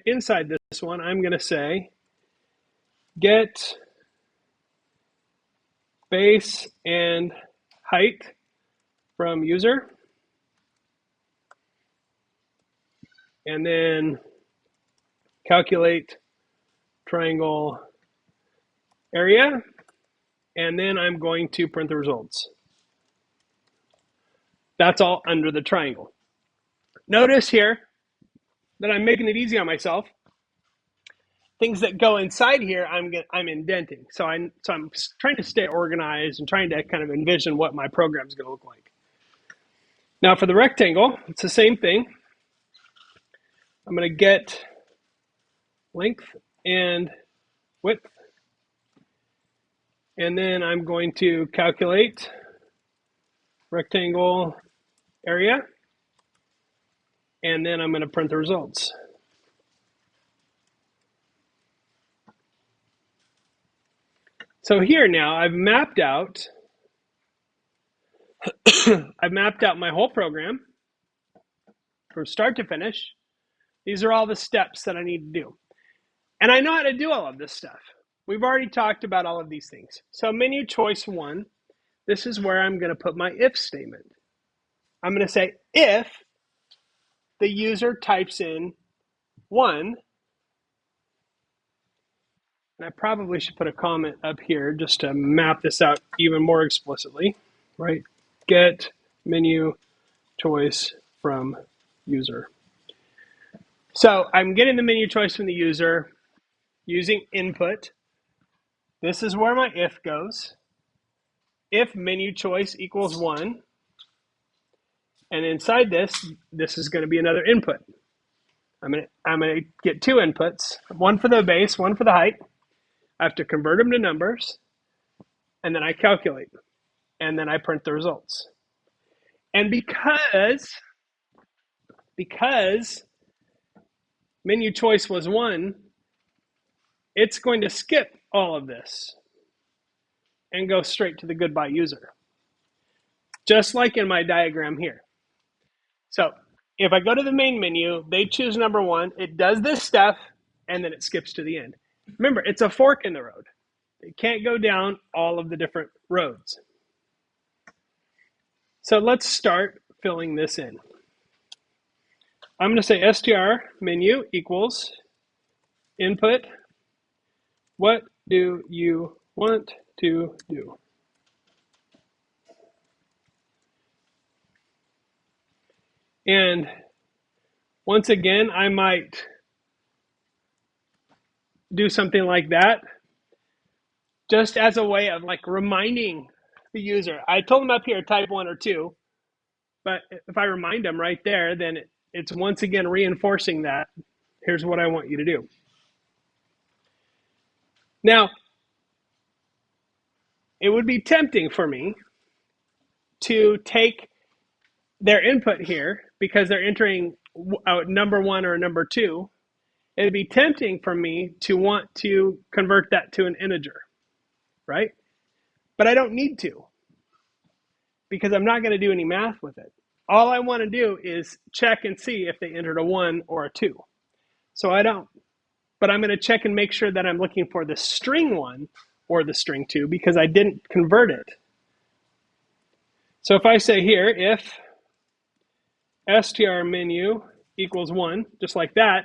inside this one, I'm going to say get base and height from user, and then calculate triangle area, and then I'm going to print the results. That's all under the triangle. Notice here that I'm making it easy on myself. Things that go inside here, I'm indenting. So I'm trying to stay organized and trying to kind of envision what my program is going to look like. Now for the rectangle, it's the same thing. I'm going to get length and width, and then I'm going to calculate rectangle area, and then I'm going to print the results. So here now I've mapped out my whole program from start to finish. These are all the steps that I need to do. And I know how to do all of this stuff. We've already talked about all of these things. So menu choice 1, this is where I'm going to put my if statement. I'm going to say if the user types in 1, and I probably should put a comment up here just to map this out even more explicitly, right? Get menu choice from user. So I'm getting the menu choice from the user using input. This is where my if goes. If menu choice equals 1, and inside this is going to be another input. I'm going to get 2 inputs, one for the base, one for the height. I have to convert them to numbers, and then I calculate, and then I print the results. And because menu choice was 1, it's going to skip all of this and go straight to the goodbye user, just like in my diagram here. So if I go to the main menu, they choose number 1, it does this stuff, and then it skips to the end. Remember, it's a fork in the road. It can't go down all of the different roads. So let's start filling this in. I'm going to say str menu equals input. What do you want to do? And once again, I might do something like that just as a way of like reminding the user. I told them up here type 1 or 2, but if I remind them right there, then it's once again reinforcing that here's what I want you to do. Now, it would be tempting for me to take their input here because they're entering number 1 or number 2. It'd be tempting for me to want to convert that to an integer, right? But I don't need to because I'm not going to do any math with it. All I want to do is check and see if they entered a 1 or a 2. So I don't. But I'm going to check and make sure that I'm looking for the string 1 or the string 2 because I didn't convert it. So if I say here, if str menu equals 1, just like that,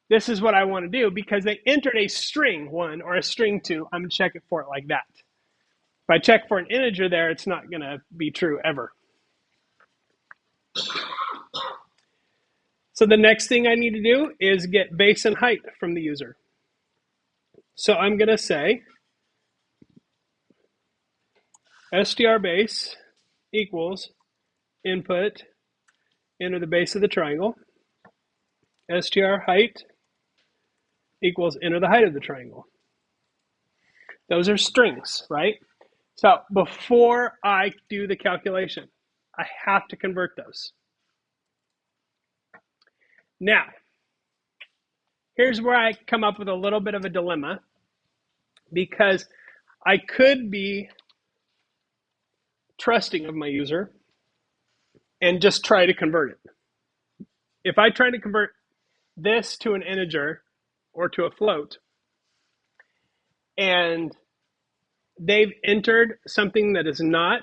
this is what I want to do because they entered a string 1 or a string 2. I'm going to check it for it like that. If I check for an integer there, it's not going to be true ever. So the next thing I need to do is get base and height from the user. So I'm going to say str base equals input, enter the base of the triangle, str height equals enter the height of the triangle. Those are strings, right? So before I do the calculation, I have to convert those. Now, here's where I come up with a little bit of a dilemma because I could be trusting of my user and just try to convert it. If I try to convert this to an integer or to a float, and they've entered something that is not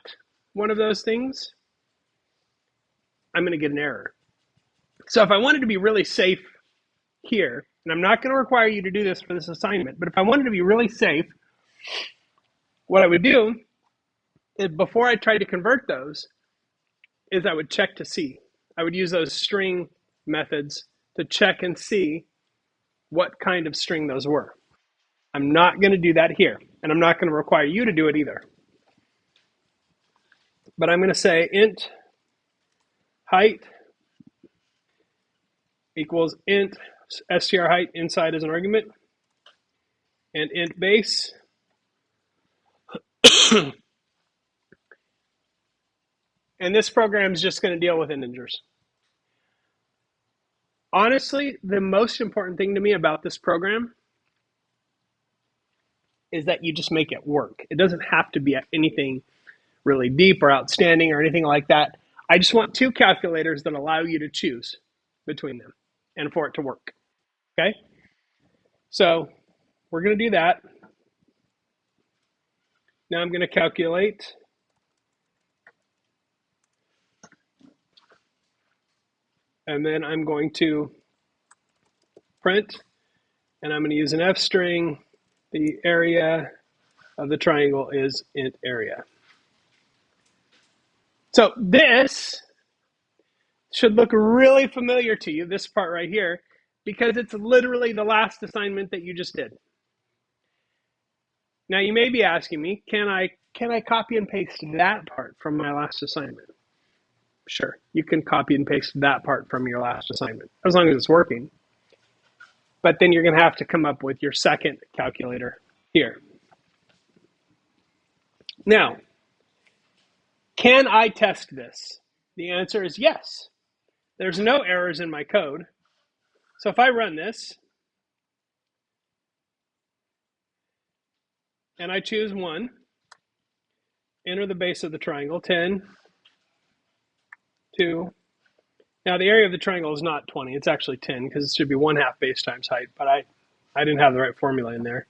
one of those things, I'm going to get an error. So if I wanted to be really safe here, and I'm not going to require you to do this for this assignment, but if I wanted to be really safe, what I would do is before I tried to convert those is I would check to see. I would use those string methods to check and see what kind of string those were. I'm not going to do that here, and I'm not going to require you to do it either. But I'm going to say int height equals int str height inside as an argument, and int base. And this program is just going to deal with integers. Honestly, the most important thing to me about this program is that you just make it work. It doesn't have to be anything really deep or outstanding or anything like that. I just want two calculators that allow you to choose between them and for it to work. Okay? So we're going to do that. Now I'm going to calculate. And then I'm going to print, and I'm going to use an F string. The area of the triangle is int area. So this should look really familiar to you, this part right here, because it's literally the last assignment that you just did. Now you may be asking me, can I copy and paste that part from my last assignment? Sure, you can copy and paste that part from your last assignment, as long as it's working. But then you're going to have to come up with your second calculator here. Now, can I test this? The answer is yes. There's no errors in my code. So if I run this, and I choose 1, enter the base of the triangle, 10, 2. Now the area of the triangle is not 20, it's actually 10 because it should be 1/2 base times height, but I didn't have the right formula in there.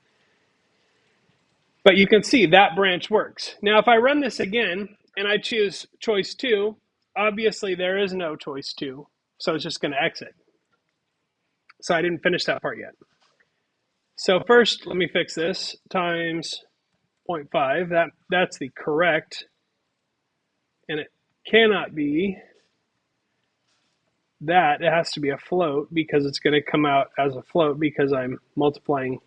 But you can see that branch works. Now if I run this again and I choose choice 2, obviously there is no choice 2, so it's just going to exit. So I didn't finish that part yet. So first, let me fix this, times 0.5, that's the correct, and it cannot be that. It has to be a float because it's going to come out as a float because I'm multiplying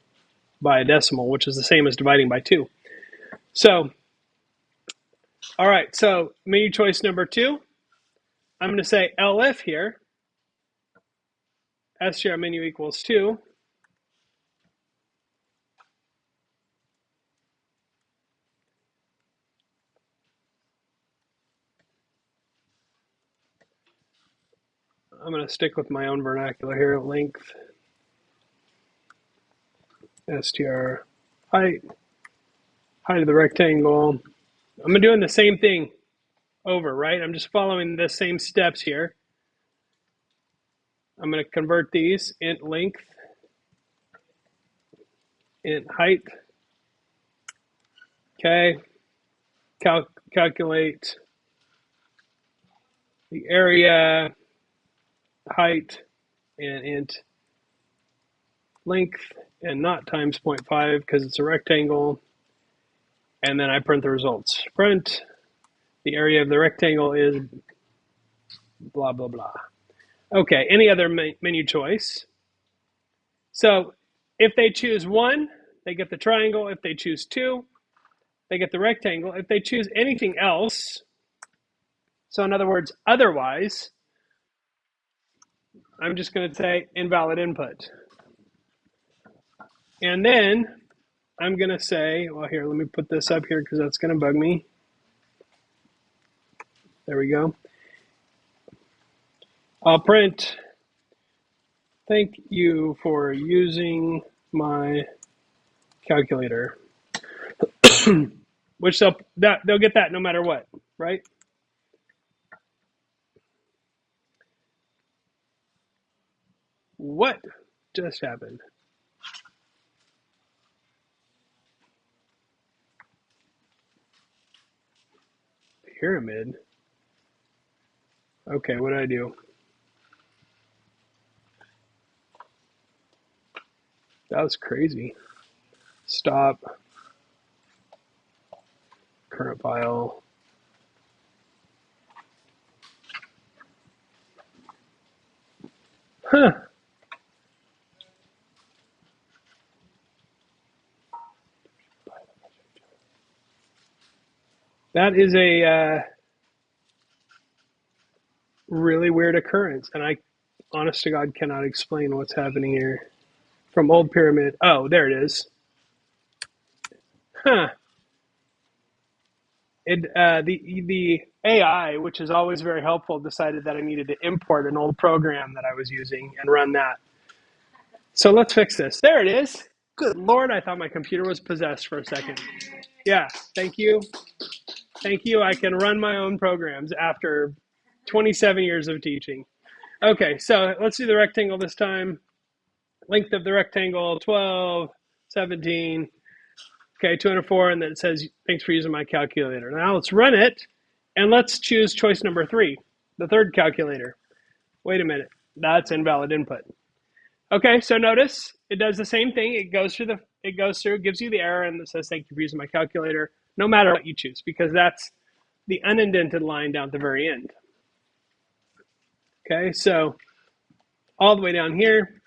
by a decimal, which is the same as dividing by 2. So, all right, so menu choice number 2, I'm going to say elif here, str menu equals 2. I'm going to stick with my own vernacular here, length, str height, height of the rectangle. I'm doing the same thing over, right? I'm just following the same steps here. I'm going to convert these, int length, int height. Okay, calculate the area, height, and int length, and not times 0.5 because it's a rectangle. And then I print the results. Print, the area of the rectangle is blah, blah, blah. Okay, any other menu choice? So if they choose 1, they get the triangle. If they choose 2, they get the rectangle. If they choose anything else, so in other words, otherwise, I'm just going to say invalid input. And then I'm going to say, well, here, let me put this up here because that's going to bug me. There we go. I'll print, thank you for using my calculator, which they'll get that no matter what, right? What just happened? Pyramid? Okay, what do I do? That was crazy. Stop. Current file. Huh. That is a really weird occurrence, and I, honest to God, cannot explain what's happening here. From old pyramid. Oh, there it is. Huh. The AI, which is always very helpful, decided that I needed to import an old program that I was using and run that. So let's fix this. There it is. Good Lord, I thought my computer was possessed for a second. Yeah, thank you. Thank you. I can run my own programs after 27 years of teaching. Okay, so let's do the rectangle this time. Length of the rectangle, 12, 17. Okay, 204, and then it says, thanks for using my calculator. Now let's run it, and let's choose choice number 3, the third calculator. Wait a minute, that's invalid input. Okay, so notice it does the same thing. It goes through, gives you the error, and it says, thank you for using my calculator, no matter what you choose, because that's the unindented line down at the very end. Okay, so all the way down here,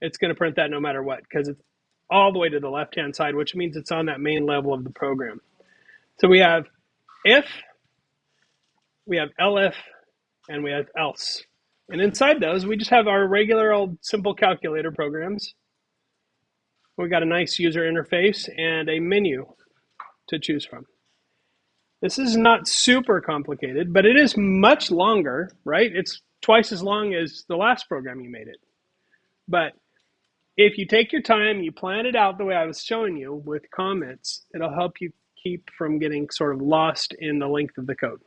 it's going to print that no matter what, because it's all the way to the left-hand side, which means it's on that main level of the program. So we have if, we have elif, and we have else. And inside those, we just have our regular old simple calculator programs. We got a nice user interface and a menu to choose from. This is not super complicated, but it is much longer, right? It's twice as long as the last program you made it. But if you take your time, you plan it out the way I was showing you with comments, it'll help you keep from getting sort of lost in the length of the code.